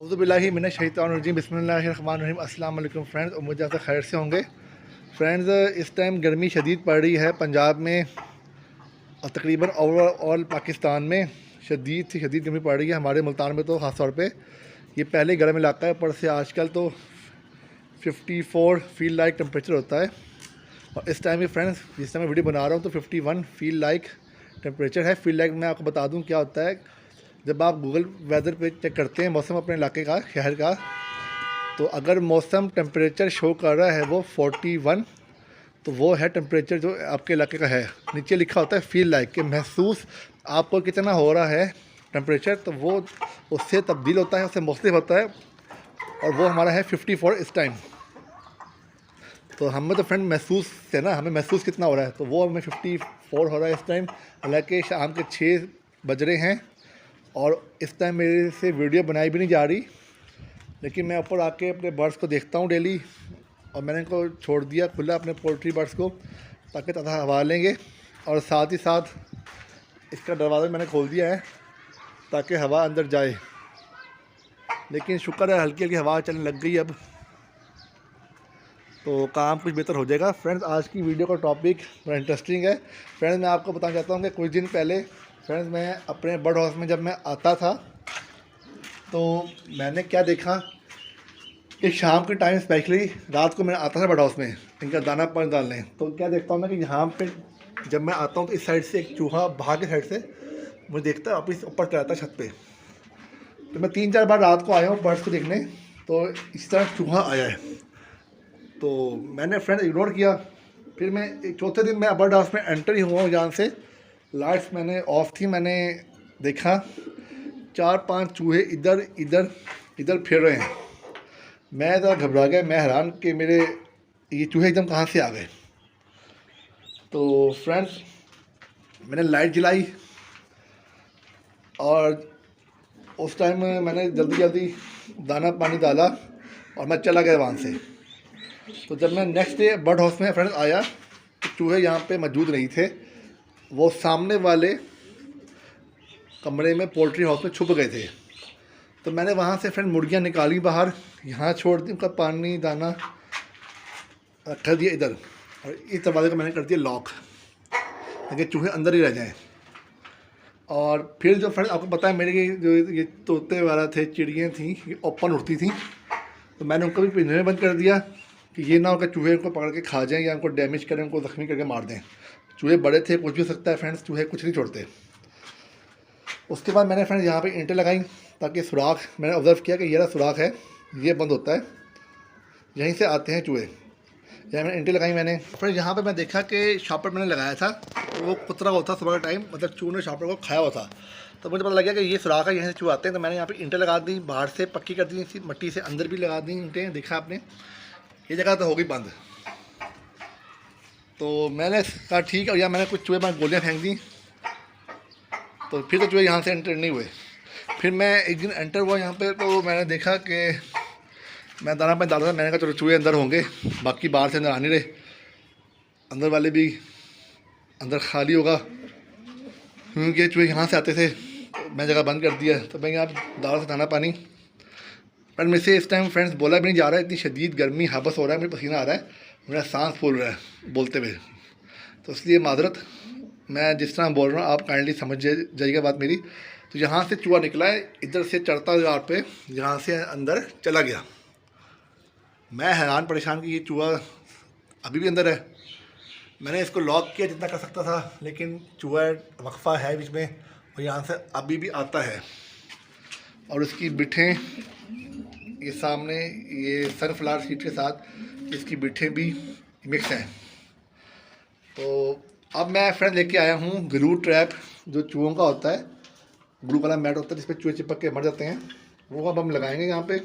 औज़ुबिल्लाहि मिनश शैतानिर्रजीम बिस्मिल्लाहिर्रहमानिर्रहीम। अस्सलाम वालेकुम फ्रेंड्स, उम्मीद है खैर से होंगे। फ्रेंड्स, इस टाइम गर्मी शदीद पड़ रही है पंजाब में और तकरीबन ओवरऑल पाकिस्तान में शदीद से शदीद गर्मी पड़ रही है। हमारे मुल्तान में तो ख़ास तौर पे ये पहले गर्म इलाका है, पर से आजकल तो 54 फील लाइक टेम्परेचर होता है। और इस टाइम भी फ्रेंड्स, जिस टाइम मैं वीडियो बना रहा हूँ तो 51 फील लाइक टेम्परेचर है। फील लाइक मैं आपको बता दूँ क्या होता है। जब आप गूगल वेदर पे चेक करते हैं मौसम अपने इलाके का, शहर का, तो अगर मौसम टेम्परेचर शो कर रहा है वो 41, तो वो है टेम्परेचर जो आपके इलाके का है। नीचे लिखा होता है फील लाइक, कि महसूस आपको कितना हो रहा है टेम्परेचर, तो वो उससे तब्दील होता है, उससे मुख्तलिफ होता है। और वो हमारा है 54 इस टाइम। तो हमें तो फ्रेंड महसूस है ना, हमें महसूस कितना हो रहा है, तो वो हमें 54 हो रहा है इस टाइम। हालांकि शाम के 6 बज रहे हैं और इस टाइम मेरे से वीडियो बनाई भी नहीं जा रही, लेकिन मैं ऊपर आके अपने बर्ड्स को देखता हूँ डेली। और मैंने इनको छोड़ दिया खुला अपने पोल्ट्री बर्ड्स को, ताकि ताज़ा हवा लेंगे। और साथ ही साथ इसका दरवाज़ा मैंने खोल दिया है ताकि हवा अंदर जाए। लेकिन शुक्र है हल्की हल्की हवा चलने लग गई अब, तो काम कुछ बेहतर हो जाएगा। फ्रेंड्स, आज की वीडियो का टॉपिक बड़ा इंटरेस्टिंग है। फ्रेंड्स, मैं आपको बताना चाहता हूँ कि कुछ दिन पहले फ्रेंड्स, मैं अपने बर्ड हाउस में जब मैं आता था तो मैंने क्या देखा कि शाम के टाइम, स्पेशली रात को मैं आता था बर्ड हाउस में इनका दाना पानी डालने, तो क्या देखता हूँ मैं कि यहाँ पे जब मैं आता हूँ तो इस साइड से एक चूहा बाहर की साइड से मुझे देखता है, वापस ऊपर चला आता है छत पे। तो मैं 3-4 बार रात को आया हूँ बर्ड्स को देखने, तो इस तरह चूहा आया है। तो मैंने फ्रेंड इग्नोर किया। फिर मैं चौथे दिन मैं बर्ड हाउस में एंटर ही हुआ हूँ, जहाँ से लाइट्स मैंने ऑफ थी। मैंने देखा 4-5 चूहे इधर इधर इधर फिर रहे हैं। मैं ज़रा घबरा गया, मैं हैरान कि मेरे ये चूहे एकदम कहाँ से आ गए। तो फ्रेंड्स, मैंने लाइट जलाई और उस टाइम मैंने जल्दी जल्दी दाना पानी डाला और मैं चला गया वहाँ से। तो जब मैं नेक्स्ट डे बर्ड हाउस में फ्रेंड्स आया तो चूहे यहाँ पे मौजूद नहीं थे, वो सामने वाले कमरे में पोल्ट्री हाउस में छुप गए थे। तो मैंने वहाँ से फ्रेंड मुर्गियाँ निकाली बाहर, यहाँ छोड़ दी, उनका पानी दाना कर दिया इधर, और इस दरवाजे को मैंने कर दिया लॉक, ताकि चूहे अंदर ही रह जाएं। और फिर जो फ्रेंड आपको पता है, मेरे जो ये तोते वाला थे, चिड़ियाँ थी, ये ओपन उड़ती थी, तो मैंने उनको भी पिंजरे में बंद कर दिया कि ये ना हो कि चूहे को पकड़ के खा जाएँ या उनको डैमेज करें, उनको ज़ख्मी करके मार दें। चूहे बड़े थे, कुछ भी हो सकता है फ्रेंड्स, चूहे कुछ नहीं छोड़ते। उसके बाद मैंने फ्रेंड्स यहाँ पे ईंटें लगाई, ताकि सुराख, मैंने ऑब्ज़र्व किया कि ये रहा सुराख है, ये बंद होता है, यहीं से आते हैं चूहे। यहाँ मैंने ईंटें लगाई। मैंने फिर यहाँ पे मैं देखा कि शॉपर मैंने लगाया था, तो वो कुतरा होता सुबह का टाइम, मतलब चूहे ने शॉपर को खाया हुआ था। तो मुझे पता लग गया कि ये सुराख है, यहाँ से चूहे आते हैं। तो मैंने यहाँ पे ईंटें लगा दी, बाहर से पक्की कर दी, इसी मट्टी से अंदर भी लगा दी ईंटें। देखा आपने, ये जगह तो हो गई बंद। तो मैंने कहा ठीक है, और यहाँ मैंने कुछ चूहे पर गोलियाँ फेंक दी, तो फिर तो चूहे यहाँ से एंटर नहीं हुए। फिर मैं एक दिन एंटर हुआ यहाँ पे, तो मैंने देखा कि मैं दाना पानी डाल रहा था। मैंने कहा चलो चूहे अंदर होंगे, बाकी बाहर से अंदर आ नहीं रहे, अंदर वाले भी अंदर खाली होगा, क्योंकि चूहे यहाँ से आते थे। तो मैं जगह बंद कर दिया। तो मैं यहाँ डाल रहा था दाना पानी, पर मेरे से इस टाइम फ्रेंड्स बोला भी नहीं जा रहा है, इतनी शदीद गर्मी, हबस हो रहा है, मेरे पसीना आ रहा है, मेरा सांस फूल रहा है बोलते हुए। तो इसलिए माजरत, मैं जिस तरह बोल रहा हूँ आप काइंडली समझ जाइएगा बात मेरी। तो यहाँ से चूहा निकला है, इधर से चढ़ता यहाँ पे, यहाँ से अंदर चला गया। मैं हैरान परेशान कि ये चूहा अभी भी अंदर है। मैंने इसको लॉक किया जितना कर सकता था, लेकिन चूहा वक्फा है बीच में, और यहाँ से अभी भी आता है। और उसकी बिठें ये सामने, ये सनफ्लावर सीड के साथ इसकी बिठें भी मिक्स हैं। तो अब मैं फ्रेंड लेके आया हूँ ग्लू ट्रैप, जो चूहों का होता है, ब्लू वाला मैट होता है जिस पर चूहे चिपक के मर जाते हैं, वो अब हम लगाएंगे यहाँ पे।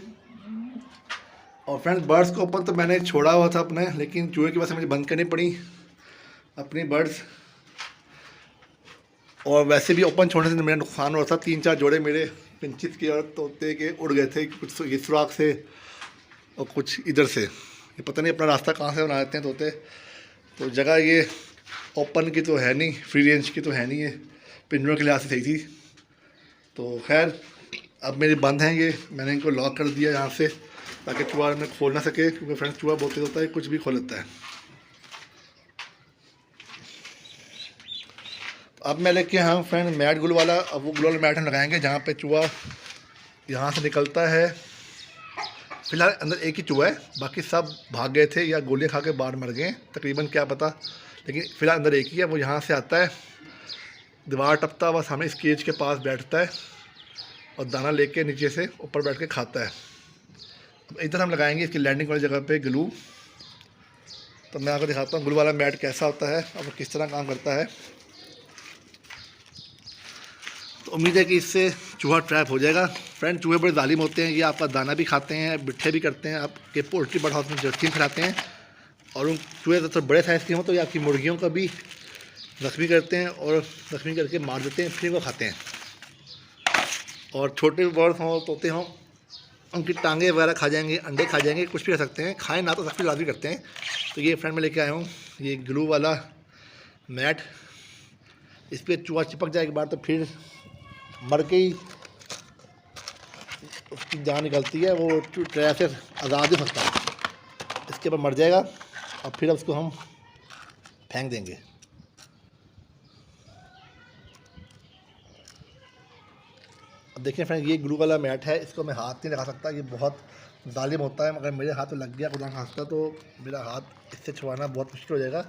और फ्रेंड्स, बर्ड्स को ऊपर तो मैंने छोड़ा हुआ था अपने, लेकिन चूहे की वजह से मुझे बंद करनी पड़ी अपनी बर्ड्स। और वैसे भी ओपन छोड़ने से मेरा नुकसान हो रहा था। 3-4 जोड़े मेरे पिंचिस के और तोते के उड़ गए थे, कुछ ये सुराख से और कुछ इधर से। ये पता नहीं अपना रास्ता कहाँ से बना देते हैं तोते। तो जगह ये ओपन की तो है नहीं, फ्री रेंज की तो है नहीं, है पिंजरों के लिहाज से सही थी। तो खैर अब मेरी बंद हैं ये, मैंने इनको लॉक कर दिया यहाँ से ताकि चूहा में खोल ना सके, क्योंकि फ्रेंड्स चूहा बहुत तेज होता है, कुछ भी खोल लेता है। अब मैं लेके आया हूँ फ्रेंड मैट ग्लू वाला। अब वो ग्लू वाला मैट हम लगाएंगे जहाँ पे चूहा यहाँ से निकलता है। फिलहाल अंदर एक ही चूहा है, बाकी सब भाग गए थे या गोलियाँ खा के बाहर मर गए तकरीबन, क्या पता, लेकिन फ़िलहाल अंदर एक ही है। वो यहाँ से आता है, दीवार टपता हुआ सामने इस केज के पास बैठता है और दाना लेके नीचे से ऊपर बैठ के खाता है। अब इधर हम लगाएंगे इसकी लैंडिंग वाली जगह पे ग्लू। तो मैं आपको दिखाता हूँ ग्लू वाला मैट कैसा होता है और किस तरह काम करता है। तो उम्मीद है कि इससे चूहा ट्रैप हो जाएगा। फ्रेंड चूहे बड़े जालिम होते हैं, ये आपका दाना भी खाते हैं, बिट्ठे भी करते हैं, आपके पोल्ट्री बर्ड हाउस में जर्सी खिलाते हैं, और उन चूहे तो बड़े साइज़ के हों तो ये आपकी मुर्गियों का भी ज़ख्मी करते हैं और ज़ख्मी करके मार देते हैं, फिर वो खाते हैं। और छोटे बर्ड हों, तोते हों, उनकी टांगे वगैरह खा जाएंगे, अंडे खा जाएंगे, कुछ भी कर सकते हैं, खाएँ ना तो ज़ख्मी लाजमी करते हैं। तो ये फ्रेंड मैं लेके आया हूँ ये ग्लू वाला मैट। इस पर चूहा चिपक जाए एक बार तो फिर मर के ही उसकी जान निकलती है, वो ट्रैप से आज़ाद हो सकता है। इसके ऊपर मर जाएगा और फिर उसको हम फेंक देंगे। अब देखिए फ्रेंड ये ग्लू वाला मैट है, इसको मैं हाथ नहीं लगा सकता, ये बहुत जालिम होता है। मगर मेरे हाथ में लग गया खुदा ना खास्ता तो मेरा हाथ इससे छुड़ाना बहुत मुश्किल हो जाएगा,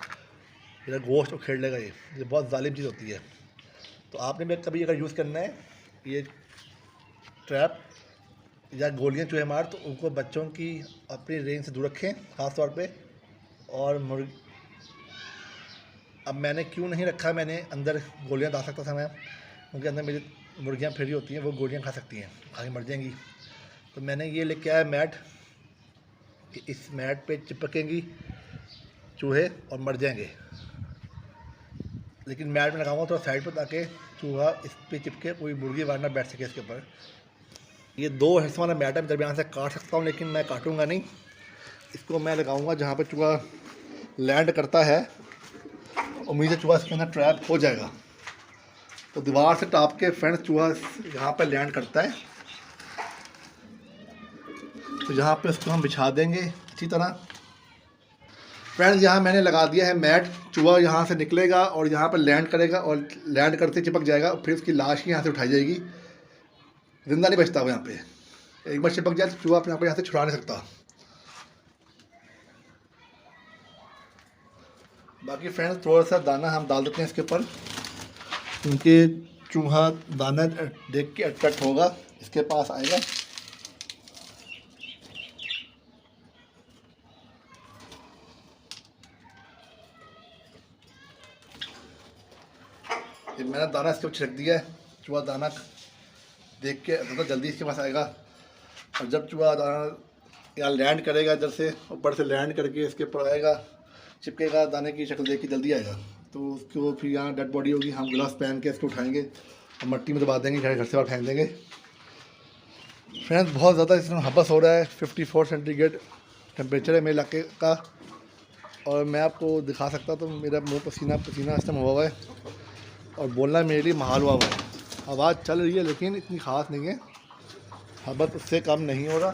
मेरा गोश्त उखेड़ लेगा। ये बहुत जालिम चीज़ होती है। तो आपने भी कभी अगर यूज़ करना है ये ट्रैप या गोलियां चूहे मार, तो उनको बच्चों की अपनी रेंज से दूर रखें ख़ास तौर पे। और अब मैंने क्यों नहीं रखा, मैंने अंदर गोलियां डाल सकता था मैं, क्योंकि अंदर मेरी मुर्गियां फिर होती हैं, वो गोलियां खा सकती हैं, आगे मर जाएंगी। तो मैंने ये लेके आया मैट कि इस मैट पे चिपकेंगी चूहे और मर जाएंगे। लेकिन मैट में लगाऊंगा थोड़ा साइड पर ताकि चूहा इस पे चिपके कोई मुर्गी वारना बैठ सके इसके ऊपर। ये 2 हिस्सों वाला मैट है, मैं दरमियान से काट सकता हूँ, लेकिन मैं काटूंगा नहीं। इसको मैं लगाऊंगा जहाँ पे चूहा लैंड करता है, उम्मीद है चूहा इसके अंदर ट्रैप हो जाएगा। तो दीवार से टाप के फ्रेंड्स चूहा यहाँ पे लैंड करता है, तो यहाँ पे इसको हम बिछा देंगे अच्छी तरह। फ्रेंड्स यहाँ मैंने लगा दिया है मैट, चूहा यहाँ से निकलेगा और यहाँ पर लैंड करेगा और लैंड करते चिपक जाएगा, फिर उसकी लाश ही यहाँ से उठाई जाएगी, जिंदा नहीं बचता वो यहाँ पे। एक बार चिपक जाए तो चूहा अपने आप यहाँ से छुड़ा नहीं सकता। बाकी फ्रेंड्स थोड़ा सा दाना हम डाल देते हैं इसके ऊपर, क्योंकि चूहा दाना देख के अट्रैक्ट होगा, इसके पास आएगा। ये मैंने दाना इसके ऊपर छिड़क दिया है, चूहा दाना देख के तो जल्दी इसके पास आएगा। और जब चूहा दाना यहाँ लैंड करेगा, इधर से ऊपर से लैंड करके इसके ऊपर आएगा, चिपकेगा, दाने की शक्ल देख के जल्दी आएगा। तो उसको फिर यहाँ डेड बॉडी होगी, हम ग्लव्स पहन के इसको उठाएंगे और मट्टी में दबा देंगे, घर से बाहर फेंक देंगे। फ्रेंड्स बहुत ज़्यादा इसमें हबस हो रहा है, 54 सेंटीग्रेड टेम्परेचर है मेरे इलाके का, और मैं आपको दिखा सकता तो मेरा मुँह पसीना पसीना इस टाइम हुआ हुआ है और बोलना मेरे लिए महाल हुआ हुआ है। आवाज़ चल रही है लेकिन इतनी ख़ास नहीं है, हबस उससे कम नहीं हो रहा।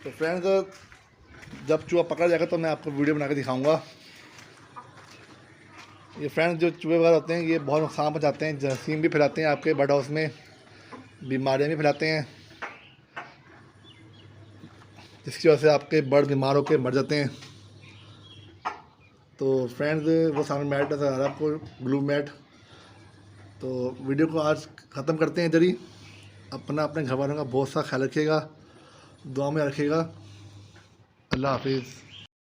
तो फ्रेंड्स जब चूहा पकड़ा जाएगा तो मैं आपको वीडियो बना के दिखाऊंगा। ये फ्रेंड्स जो चूहे वगैरह होते हैं ये बहुत नुकसान पहुंचाते हैं, जरासीम भी फैलाते हैं आपके बर्ड हाउस में, बीमारियां भी फैलाते हैं, जिसकी वजह से आपके बर्ड बीमार होकर मर जाते हैं। तो फ्रेंड्स वो सामने मैट नज़र आ रहा है आपको, ब्लू मैट। तो वीडियो को आज ख़त्म करते हैं इधर ही। अपने घर वालों का बहुत सा ख्याल रखिएगा, दुआ में रखिएगा। अल्लाह हाफिज़।